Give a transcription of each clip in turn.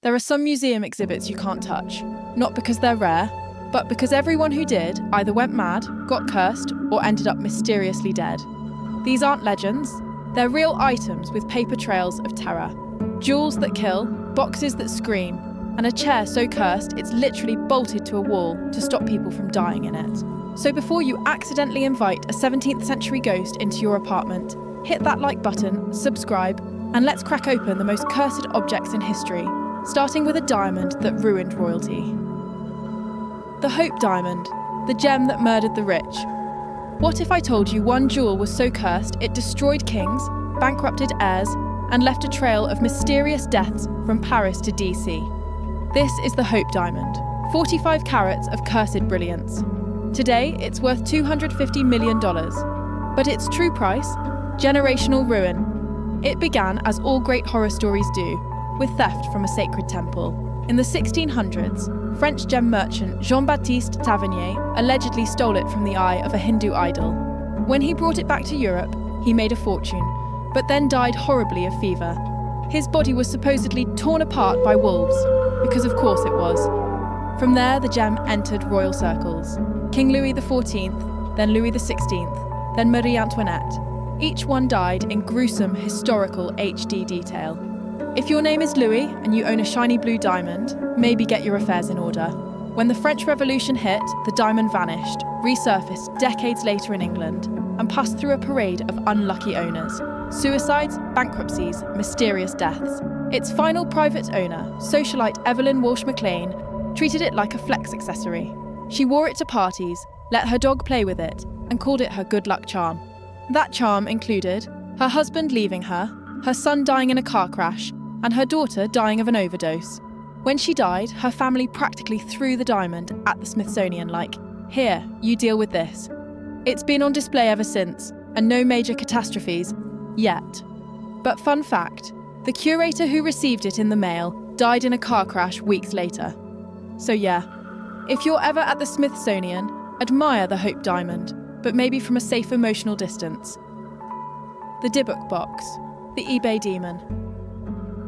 There are some museum exhibits you can't touch, not because they're rare, but because everyone who did either went mad, got cursed, or ended up mysteriously dead. These aren't legends, they're real items with paper trails of terror. Jewels that kill, boxes that scream, and a chair so cursed it's literally bolted to a wall to stop people from dying in it. So before you accidentally invite a 17th century ghost into your apartment, hit that like button, subscribe, and let's crack open the most cursed objects in history, starting with a diamond that ruined royalty. The Hope Diamond, the gem that murdered the rich. What if I told you one jewel was so cursed it destroyed kings, bankrupted heirs, and left a trail of mysterious deaths from Paris to DC? This is the Hope Diamond, 45 carats of cursed brilliance. Today, it's worth $250 million, but its true price? Generational ruin. It began as all great horror stories do, with theft from a sacred temple. In the 1600s, French gem merchant Jean-Baptiste Tavernier allegedly stole it from the eye of a Hindu idol. When he brought it back to Europe, he made a fortune, but then died horribly of fever. His body was supposedly torn apart by wolves, because of course it was. From there, the gem entered royal circles. King Louis XIV, then Louis XVI, then Marie Antoinette. Each one died in gruesome historical HD detail. If your name is Louis and you own a shiny blue diamond, maybe get your affairs in order. When the French Revolution hit, the diamond vanished, resurfaced decades later in England, and passed through a parade of unlucky owners. Suicides, bankruptcies, mysterious deaths. Its final private owner, socialite Evelyn Walsh McLean, treated it like a flex accessory. She wore it to parties, let her dog play with it, and called it her good luck charm. That charm included her husband leaving her son dying in a car crash, and her daughter dying of an overdose. When she died, her family practically threw the diamond at the Smithsonian like, "Here, you deal with this." It's been on display ever since, and no major catastrophes, yet. But fun fact, the curator who received it in the mail died in a car crash weeks later. So yeah, if you're ever at the Smithsonian, admire the Hope Diamond, but maybe from a safe emotional distance. The Dybbuk Box, the eBay demon.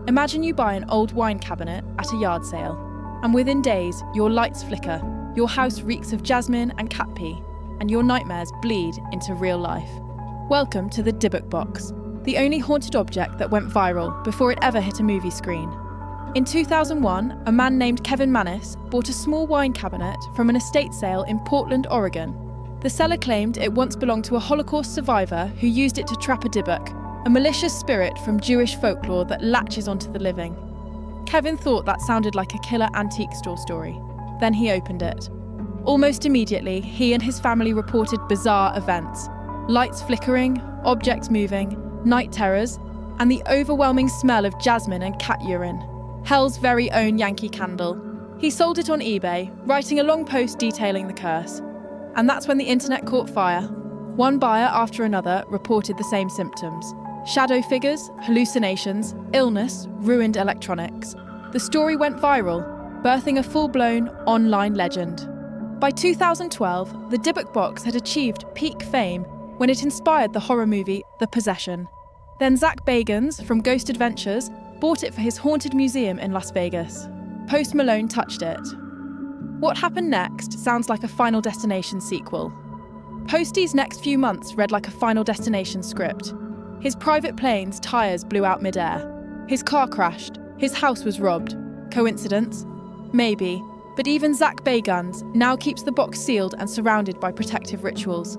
Imagine you buy an old wine cabinet at a yard sale, and within days, your lights flicker, your house reeks of jasmine and cat pee, and your nightmares bleed into real life. Welcome to the Dybbuk Box, the only haunted object that went viral before it ever hit a movie screen. In 2001, a man named Kevin Mannis bought a small wine cabinet from an estate sale in Portland, Oregon. The seller claimed it once belonged to a Holocaust survivor who used it to trap a Dybbuk, a malicious spirit from Jewish folklore that latches onto the living. Kevin thought that sounded like a killer antique store story. Then he opened it. Almost immediately, he and his family reported bizarre events. Lights flickering, objects moving, night terrors, and the overwhelming smell of jasmine and cat urine. Hell's very own Yankee Candle. He sold it on eBay, writing a long post detailing the curse. And that's when the internet caught fire. One buyer after another reported the same symptoms. Shadow figures, hallucinations, illness, ruined electronics. The story went viral, birthing a full-blown online legend. By 2012, the Dybbuk Box had achieved peak fame when it inspired the horror movie The Possession. Then Zach Bagans from Ghost Adventures bought it for his haunted museum in Las Vegas. Post Malone touched it. What happened next sounds like a Final Destination sequel. Posty's next few months read like a Final Destination script. His private plane's tyres blew out mid-air. His car crashed. His house was robbed. Coincidence? Maybe. But even Zach Bagans now keeps the box sealed and surrounded by protective rituals.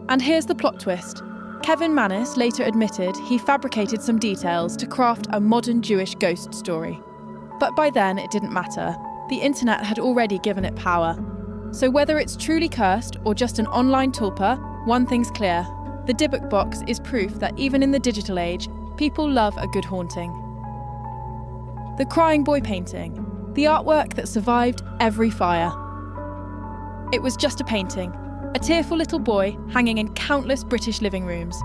And here's the plot twist. Kevin Mannis later admitted he fabricated some details to craft a modern Jewish ghost story. But by then, it didn't matter. The internet had already given it power. So whether it's truly cursed or just an online tulpa, one thing's clear. The Dybbuk Box is proof that even in the digital age, people love a good haunting. The Crying Boy painting, the artwork that survived every fire. It was just a painting, a tearful little boy hanging in countless British living rooms,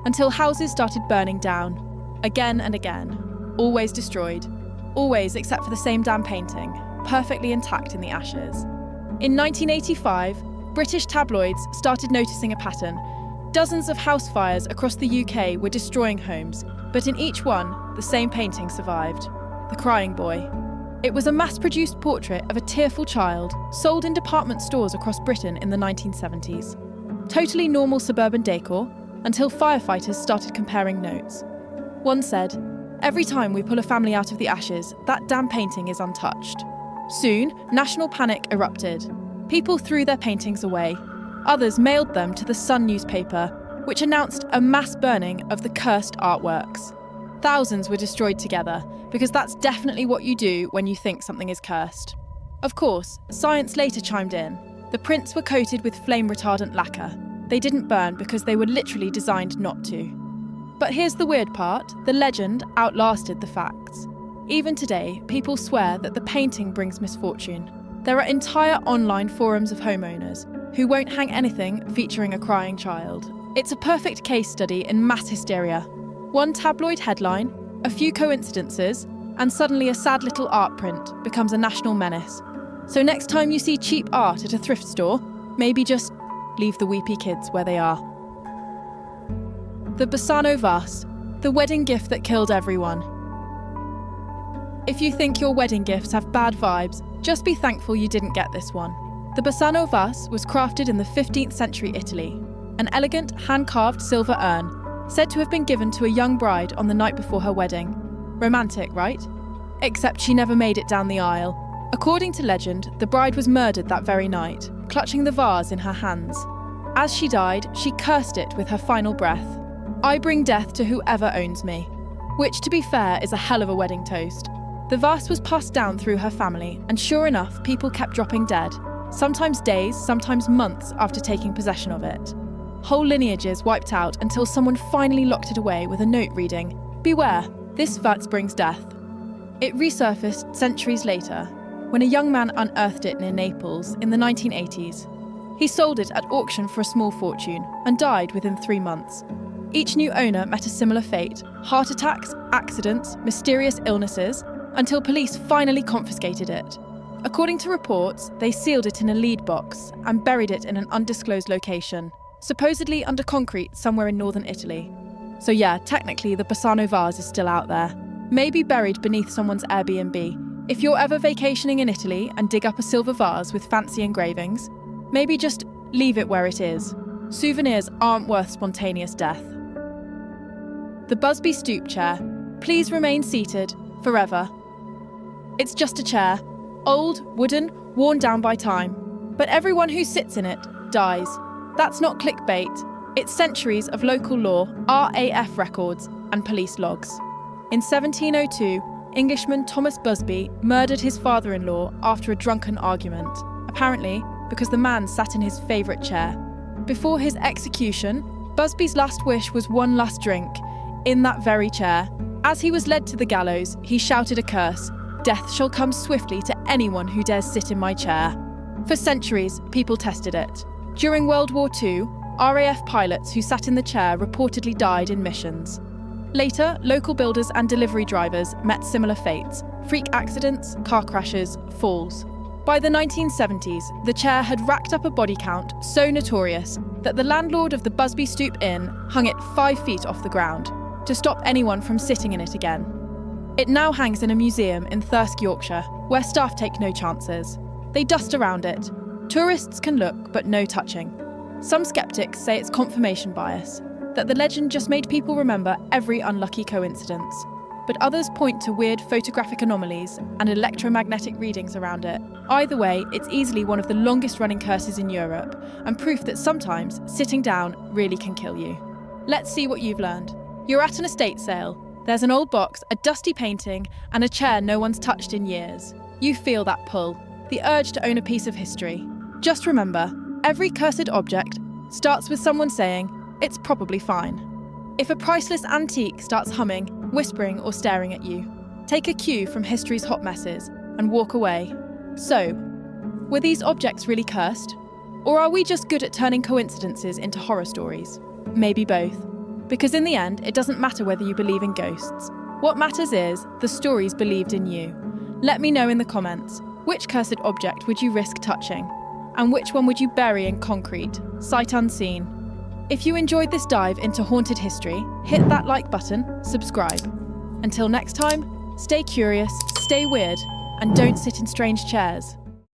until houses started burning down, again and again, always destroyed, always except for the same damn painting, perfectly intact in the ashes. In 1985, British tabloids started noticing a pattern. Dozens of house fires across the UK were destroying homes, but in each one, the same painting survived. The Crying Boy. It was a mass-produced portrait of a tearful child sold in department stores across Britain in the 1970s. Totally normal suburban decor until firefighters started comparing notes. One said, "Every time we pull a family out of the ashes, that damn painting is untouched." Soon, national panic erupted. People threw their paintings away. Others mailed them to the Sun newspaper, which announced a mass burning of the cursed artworks. Thousands were destroyed together, because that's definitely what you do when you think something is cursed. Of course, science later chimed in. The prints were coated with flame-retardant lacquer. They didn't burn because they were literally designed not to. But here's the weird part: the legend outlasted the facts. Even today, people swear that the painting brings misfortune. There are entire online forums of homeowners who won't hang anything featuring a crying child. It's a perfect case study in mass hysteria. One tabloid headline, a few coincidences, and suddenly a sad little art print becomes a national menace. So next time you see cheap art at a thrift store, maybe just leave the weepy kids where they are. The Basano Vase, the wedding gift that killed everyone. If you think your wedding gifts have bad vibes, just be thankful you didn't get this one. The Basano Vase was crafted in the 15th century Italy. An elegant, hand-carved silver urn, said to have been given to a young bride on the night before her wedding. Romantic, right? Except she never made it down the aisle. According to legend, the bride was murdered that very night, clutching the vase in her hands. As she died, she cursed it with her final breath. "I bring death to whoever owns me." Which, to be fair, is a hell of a wedding toast. The vase was passed down through her family, and sure enough, people kept dropping dead. Sometimes days, sometimes months after taking possession of it. Whole lineages wiped out until someone finally locked it away with a note reading, "Beware, this vase brings death." It resurfaced centuries later, when a young man unearthed it near Naples in the 1980s. He sold it at auction for a small fortune and died within 3 months. Each new owner met a similar fate: heart attacks, accidents, mysterious illnesses, until police finally confiscated it. According to reports, they sealed it in a lead box and buried it in an undisclosed location, supposedly under concrete somewhere in northern Italy. So yeah, technically the Basano vase is still out there, maybe buried beneath someone's Airbnb. If you're ever vacationing in Italy and dig up a silver vase with fancy engravings, maybe just leave it where it is. Souvenirs aren't worth spontaneous death. The Busby Stoop chair. Please remain seated forever. It's just a chair, old, wooden, worn down by time. But everyone who sits in it dies. That's not clickbait. It's centuries of local law, RAF records, and police logs. In 1702, Englishman Thomas Busby murdered his father-in-law after a drunken argument, apparently because the man sat in his favourite chair. Before his execution, Busby's last wish was one last drink, in that very chair. As he was led to the gallows, he shouted a curse: "Death shall come swiftly to anyone who dares sit in my chair." For centuries, people tested it. During World War II, RAF pilots who sat in the chair reportedly died in missions. Later, local builders and delivery drivers met similar fates: freak accidents, car crashes, falls. By the 1970s, the chair had racked up a body count so notorious that the landlord of the Busby Stoop Inn hung it 5 feet off the ground to stop anyone from sitting in it again. It now hangs in a museum in Thirsk, Yorkshire, where staff take no chances. They dust around it. Tourists can look, but no touching. Some skeptics say it's confirmation bias, that the legend just made people remember every unlucky coincidence. But others point to weird photographic anomalies and electromagnetic readings around it. Either way, it's easily one of the longest-running curses in Europe, and proof that sometimes sitting down really can kill you. Let's see what you've learned. You're at an estate sale. There's an old box, a dusty painting, and a chair no one's touched in years. You feel that pull, the urge to own a piece of history. Just remember, every cursed object starts with someone saying, "It's probably fine." If a priceless antique starts humming, whispering, or staring at you, take a cue from history's hot messes and walk away. So, were these objects really cursed? Or are we just good at turning coincidences into horror stories? Maybe both. Because in the end, it doesn't matter whether you believe in ghosts. What matters is the stories believed in you. Let me know in the comments, which cursed object would you risk touching? And which one would you bury in concrete, sight unseen? If you enjoyed this dive into haunted history, hit that like button, subscribe. Until next time, stay curious, stay weird, and don't sit in strange chairs.